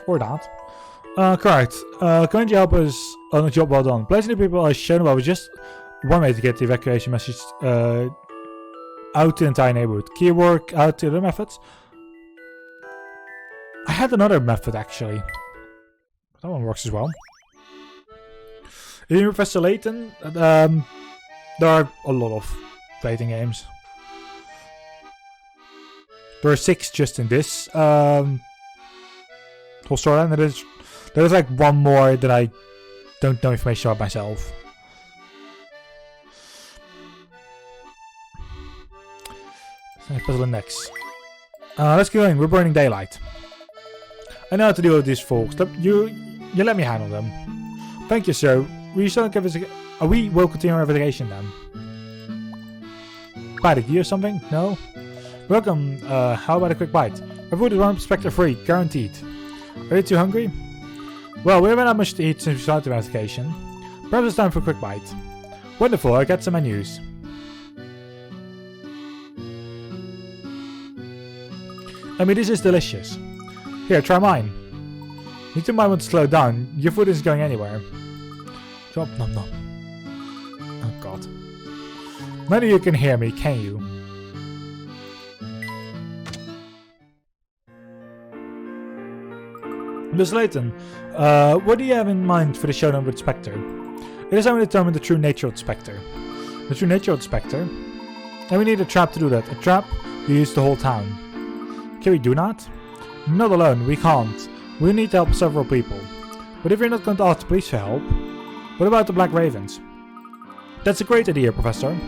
S1: Or not. Correct. Can you help us on a job well done? Placing the people as shown above was just one way to get the evacuation message out to the entire neighborhood. Key work out to the methods. I had another method actually. That one works as well. In Professor Layton, there are a lot of Layton games. There are 6 just in this whole storyline. There's like one more that I don't know information about myself. Puzzle next. Let's go in. We're burning daylight. I know how to deal with these folks. You let me handle them. Thank you, sir. We will continue our investigation then. Bite, do you have something? No? Welcome. How about a quick bite? Our food is 1 Specter free, guaranteed. Are you too hungry? Well, we haven't had much to eat since we started the investigation. Perhaps it's time for a quick bite. Wonderful, I got some menus. I mean, this is delicious. Here, try mine. You two might want to slow down. Your food isn't going anywhere. Drop nom nom. Oh god. None of you can hear me, can you? Miss Layton, what do you have in mind for the showdown with Specter? It is how we determine the true nature of Specter. The true nature of Specter? And we need a trap to do that. A trap we use the whole town. Can we do that? Not alone, we can't. We need to help several people. But if you're not going to ask the police for help, what about the Black Ravens? That's a great idea, Professor.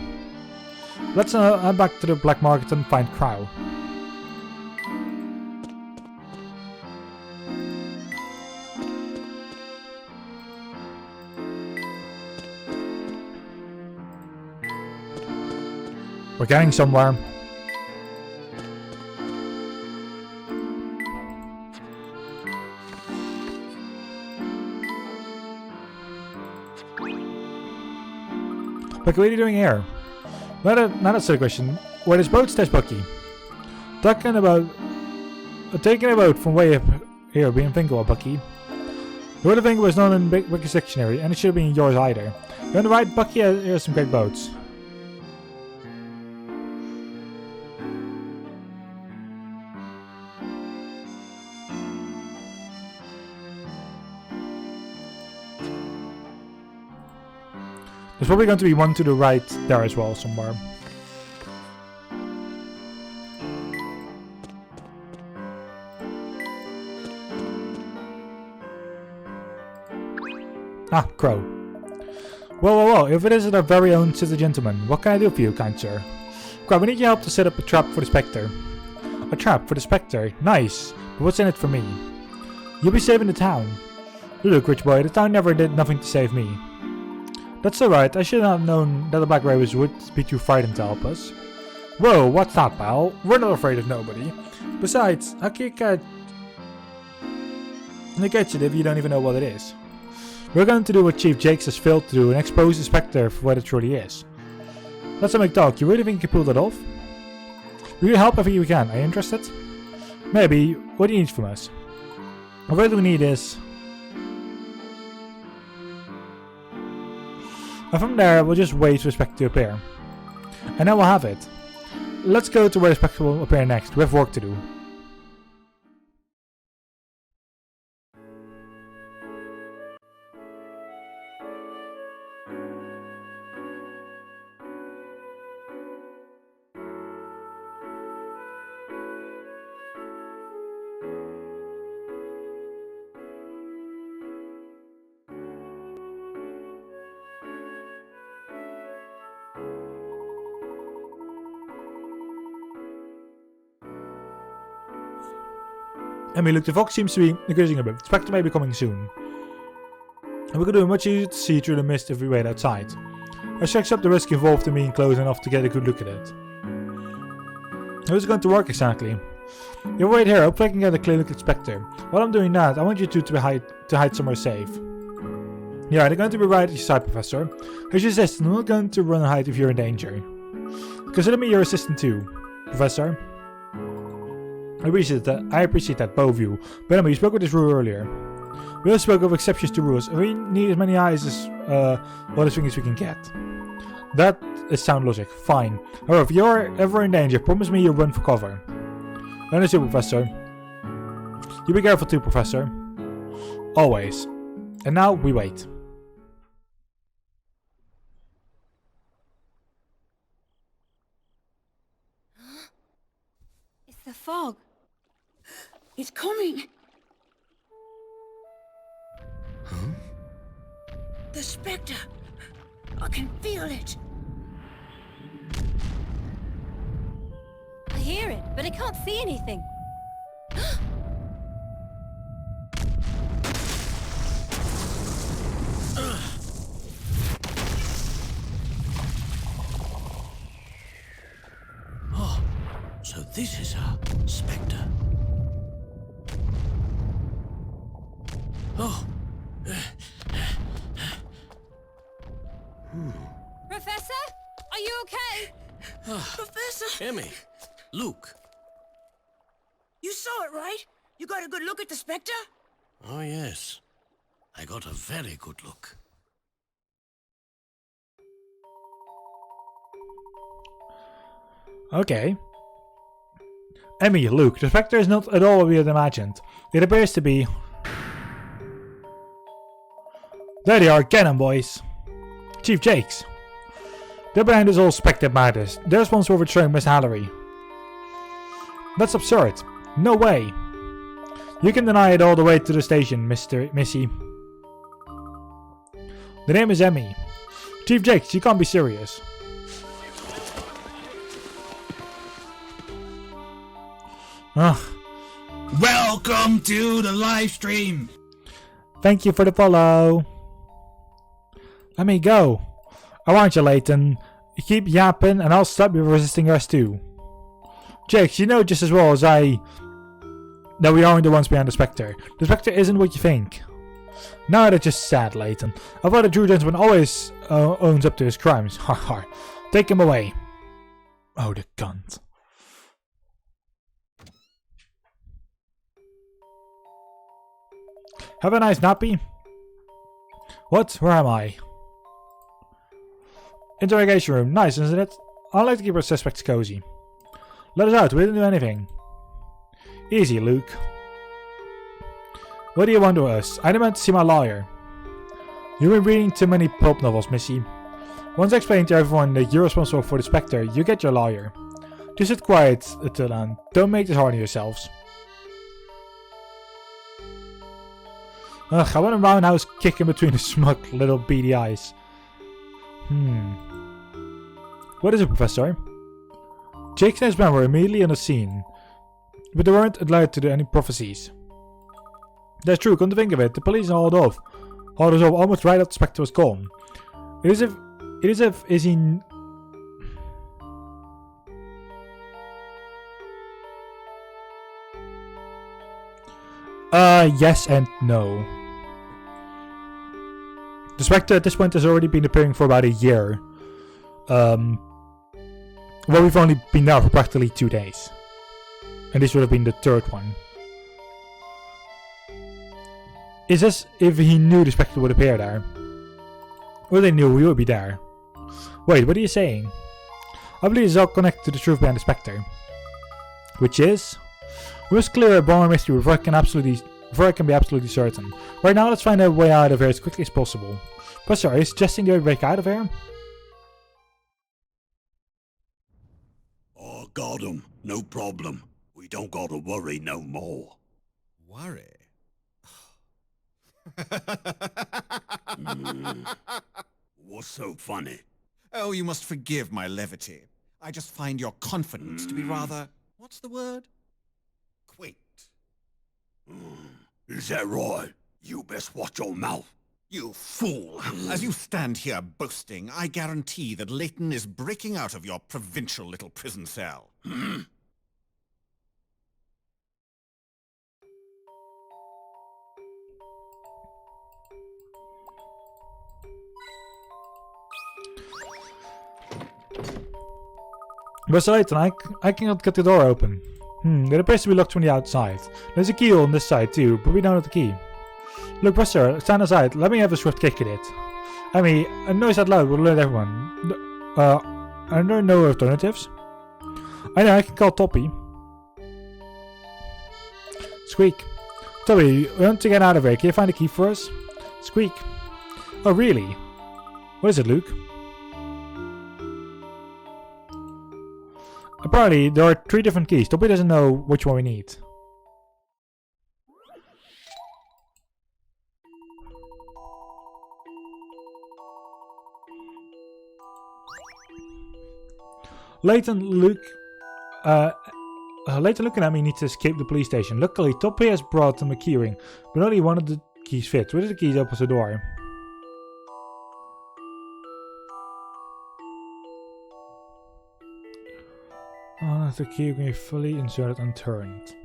S1: Let's head back to the black market and find Crow. We're getting somewhere. Bucky, what are you doing here? Not a silly question. Where there's boats, there's Bucky. Taking a boat from way up here, being thinkable, Bucky. The word of Fingal was not in Bucky's dictionary, and it should have been yours either. You're on the right, Bucky has some great boats. There's probably going to be one to the right there as well somewhere. Ah, crow. Well, if it isn't our very own sister gentleman, what can I do for you, kind sir? Crap, we need your help to set up a trap for the Specter. A trap for the Specter? Nice. But what's in it for me? You'll be saving the town. Look, rich boy, the town never did nothing to save me. That's alright, I should have known that the Black Ravens would be too frightened to help us. Whoa, what's that, pal? We're not afraid of nobody. Besides, how can you catch it if you don't even know what it is? We're going to do what Chief Jakes has failed to do and expose the Specter for what it truly is. Let's make talk. You really think you can pull that off? Will you help if you can? Are you interested? Maybe. What do you need from us? What we need is... And from there, we'll just wait for the Specter to appear. And then we'll have it. Let's go to where the Specter will appear next. We have work to do. I mean, look, the fog seems to be increasing a bit. The Specter may be coming soon. And we could do much easier to see through the mist if we wait outside. I checked up the risk involved in being close enough to get a good look at it. How is it going to work exactly? You wait here, hopefully I can get a clear look at Specter. While I'm doing that, I want you two to hide somewhere safe. Yeah, they're going to be right at your side, Professor. As your assistant, I'm not going to run and hide if you're in danger. Consider me your assistant too, Professor. I appreciate that, both of you. But anyway, you spoke of this rule earlier. We also spoke of exceptions to rules. We need as many eyes as other things as we can get. That is sound logic. Fine. However, if you're ever in danger, promise me you'll run for cover. Understood, Professor. You be careful too, Professor. Always. And now we wait.
S4: It's the fog.
S3: It's coming.
S2: Huh?
S3: The Specter. I can feel it.
S4: I hear it, but I can't see anything.
S2: Oh, so this is our Specter. Oh.
S4: Professor? Are you okay?
S3: Professor!
S2: Emmy, Luke.
S3: You saw it, right? You got a good look at the Specter?
S2: Oh, yes. I got a very good look.
S1: Okay. Emmy, Luke, the Specter is not at all what we had imagined. It appears to be... There they are, get 'em, boys. Chief Jakes. They're behind this whole Specter madness. They're responsible for destroying Miss Hallery. That's absurd. No way. You can deny it all the way to the station, Missy. The name is Emmy. Chief Jakes, you can't be serious. Ugh.
S5: Welcome to the live stream.
S1: Thank you for the follow. Let me go. I want you, Layton. You keep yapping and I'll stop you resisting us too. Jakes, you know just as well as I that we aren't the ones behind the Specter. The Specter isn't what you think. Now that's just sad, Layton. I thought a true gentleman always owns up to his crimes. Ha ha. Take him away. Oh, the cunt. Have a nice nappy. What? Where am I? Interrogation room. Nice, isn't it? I like to keep our suspects cozy. Let us out. We didn't do anything. Easy, Luke. What do you want with us? I demand to see my lawyer. You've been reading too many pulp novels, Missy. Once I explain to everyone that you're responsible for the Specter, you get your lawyer. Just sit quiet, Attila, and don't make this hard on yourselves. Ugh, I want a roundhouse kick in between the smug little beady eyes. What is it, Professor? Jake and his men were immediately on the scene, but they weren't allowed to do any prophecies. That's true, come to think of it, the police hauled us off almost right after the Specter was gone. It is if is he... Yes and no. The Specter at this point has already been appearing for about a year. Well, we've only been there for practically 2 days. And this would have been the 3rd one. Is this if he knew the Specter would appear there? Or they knew we would be there? Wait, what are you saying? I believe it's all connected to the truth behind the Specter. Which is? We must clear a bomber mystery before I can be absolutely certain. Right now, let's find a way out of here as quickly as possible. Professor, are you suggesting that we break out of here?
S2: Oh, got 'em. No problem. We don't gotta worry no more.
S5: Worry?
S2: What's so funny?
S5: Oh, you must forgive my levity. I just find your confidence to be rather... What's the word? Quaint.
S2: Is that right? You best watch your mouth.
S5: You fool! As you stand here boasting, I guarantee that Layton is breaking out of your provincial little prison cell.
S1: Professor Layton, I cannot get the door open. It appears to be locked from the outside. There's a keyhole on this side too, but we don't have the key. Look, Professor, stand aside. Let me have a swift kick at it. I mean, a noise that loud will alert everyone. Are there no alternatives? I know, I can call Toppy. Squeak. Toppy, we want to get out of here. Can you find a key for us? Squeak. Oh, really? What is it, Luke? Apparently, there are 3 different keys. Toppy doesn't know which one we need. Layton, Luke, looking at me needs to escape the police station. Luckily, Toppy has brought him a keyring, but only one of the keys fits. With the keys opens the door. The key can be fully inserted and turned.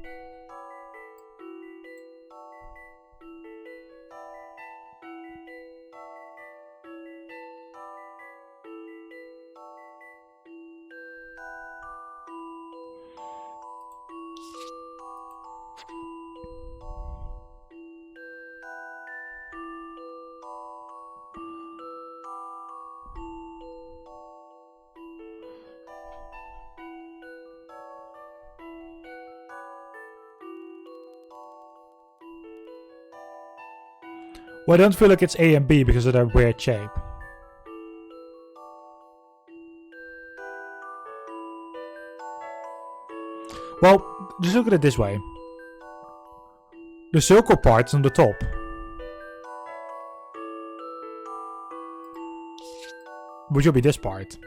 S1: Well, I don't feel like it's A and B because of their weird shape. Well, just look at it this way. The circle part's on the top. Which will be this part.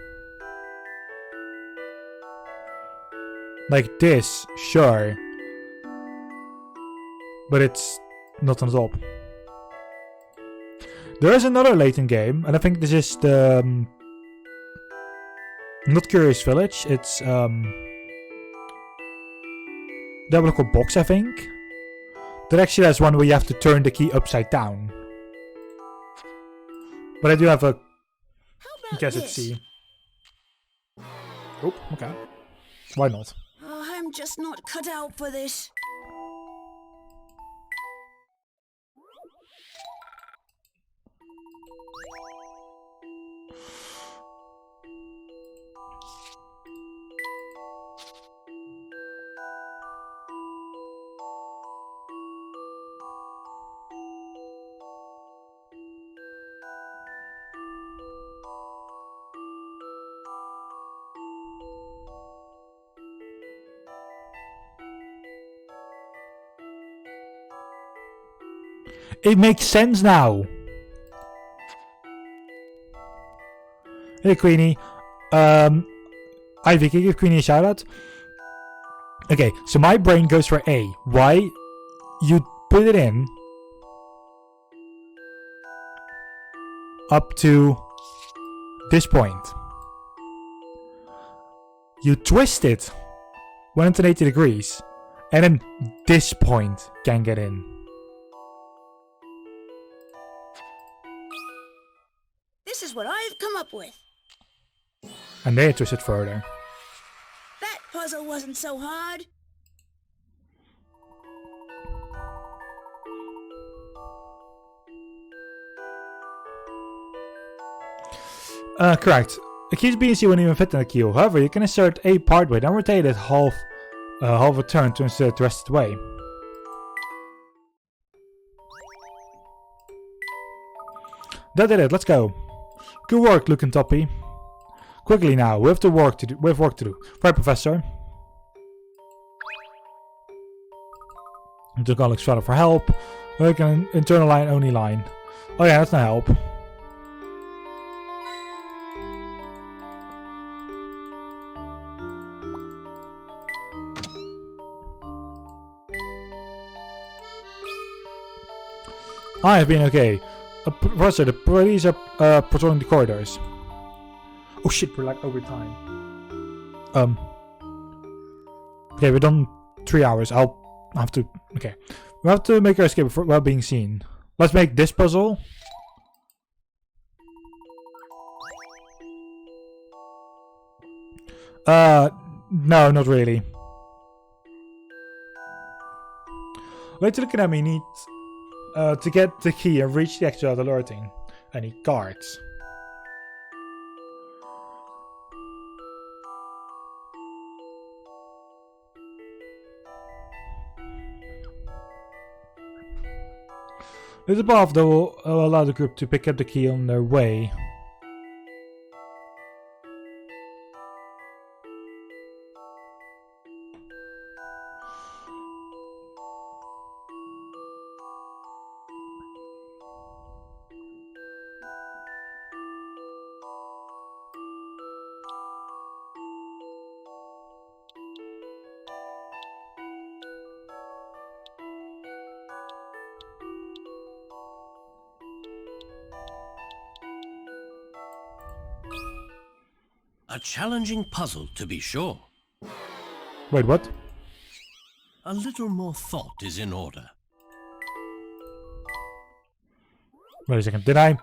S1: Like this, sure. But it's not on the top. There is another Layton game, and I think this is the... not Curious Village, it's... Diabolical Box, I think. That actually has one where you have to turn the key upside down. But I do have a... guess it's C. Oh, okay. Why not?
S3: Oh, I'm just not cut out for this.
S1: It makes sense now. Hey Queenie. Ivy, can you give Queenie a shout out? Okay, so my brain goes for A. Why? You put it in up to this point. You twist it 180 degrees, and then this point can get in.
S3: This is what I've come up with.
S1: And they twist it further.
S3: That puzzle wasn't so hard.
S1: Correct. It keeps BNC won't even fit in the queue. However, you can insert a part way, then rotate it half a turn to insert the rest of the way. That did it. Let's go. Good work, Luke and Toppy. Quickly now. We have work to do. Right, Professor. To Alex Father for help. We can internal line only line. Oh yeah, that's not help. I have been okay. Professor, the police are patrolling the corridors. Oh shit, we're like over time. Okay, we're done 3 hours. I'll have to. Okay, we have to make our escape without being seen. Let's make this puzzle. No, not really. Later, looking at me, need to get the key and reach the exit without alerting any guards. There's a path that will allow the group to pick up the key on their way.
S2: A challenging puzzle, to be sure.
S1: Wait, what?
S2: A little more thought is in order.
S1: Wait a second, did I?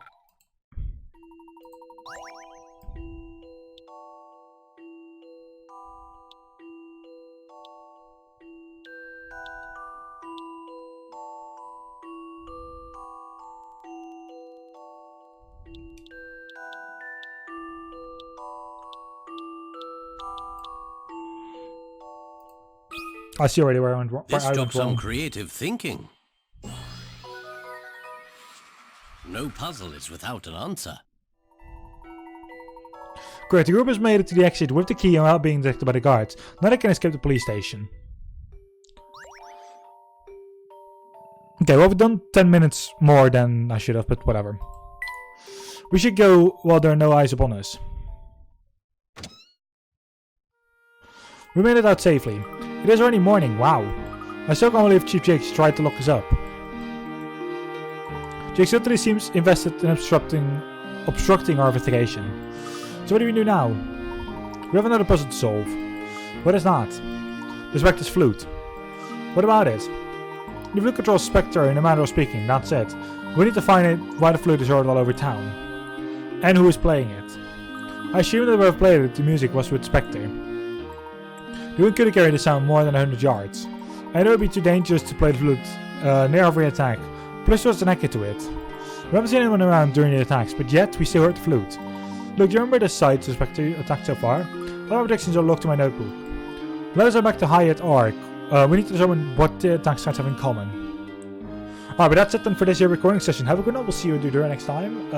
S1: I see already where I went wrong.
S2: This took some creative thinking. No puzzle is without an answer.
S1: Great, the group has made it to the exit with the key and without being detected by the guards. Now they can escape the police station. Okay, well, we've done 10 minutes more than I should have, but whatever. We should go while there are no eyes upon us. We made it out safely. It is already morning, wow. I still can't believe Chief Jakes tried to lock us up. Jake certainly seems invested in obstructing our investigation. So what do we do now? We have another puzzle to solve. What is that? The Specter's flute. What about it? The flute controls Specter in a manner of speaking, that's it. We need to find out why the flute is heard all over town. And who is playing it. I assume that whoever played it, the music was with Specter. You couldn't carry the sound more than 100 yards. I know it would be too dangerous to play the flute near every attack, plus there's an echo to it. We haven't seen anyone around during the attacks, but yet we still heard the flute. Look, do you remember the sites the Spectre attacked so far? All our predictions are logged to my notebook. Let us go back to Hyatt Arc. We need to determine what the attack sites have in common. Alright, but that's it then for this here recording session. Have a good night, we'll see you there next time.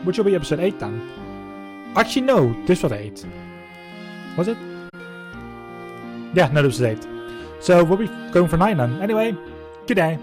S1: Which will be episode 8 then. Actually no, this was 8. Was it? Yeah, no, this was 8. So we'll be going for 9 then. Anyway, good day.